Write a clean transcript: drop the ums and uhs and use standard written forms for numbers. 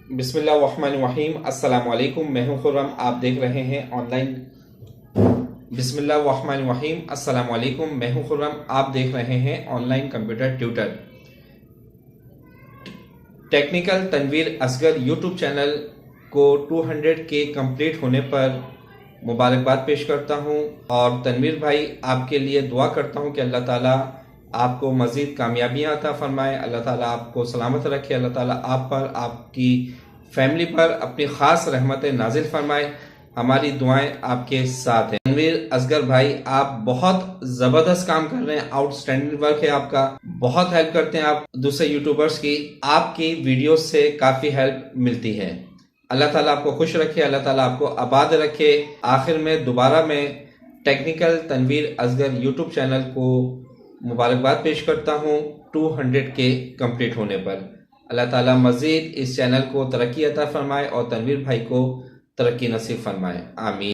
बिस्मिल्लाहिर्रहमानिर्रहीम। अस्सलाम वालेकुम। मैं हूं खुर्रम। आप देख रहे हैं ऑनलाइन बिस्मिल्लाहिर्रहमानिर्रहीम। अस्सलाम वालेकुम। मैं हूं खुर्रम। आप देख रहे हैं online computer tutor. Technical Tanveer Asghar YouTube channel को 200K कंप्लीट होने पर मुबारकबाद पेश करता हूं और तनवीर भाई आपके लिए दुआ करता हूं कि अल्लाह ताला आपको मज़ीद कामयाबियाँ अता फरमाए, अल्लाह ताला आपको सलामत रखे, अल्लाह ताला आप पर, आपकी फैमिली पर अपनी ख़ास रहमतें नाजिल फरमाए। हमारी दुआएं आपके साथ हैं। तनवीर असगर भाई, आप बहुत ज़बरदस्त काम कर रहे हैं, आउटस्टैंडिंग वर्क है आपका, बहुत हेल्प करते हैं आप दूसरे यूट्यूबर्स की, आपकी वीडियोस से काफ़ी हेल्प मिलती है। अल्लाह ताला आपको खुश रखे, अल्लाह ताला आपको आबाद रखे। आखिर में दोबारा मैं technical Tanveer Asghar YouTube channel को मुबारकबाद पेश करता हूँ 200K कंप्लीट होने पर। अल्लाह ताला मज़ीद इस चैनल को तरक्की अता फरमाए और तनवीर भाई को तरक्की नसीब फरमाए। आमीन।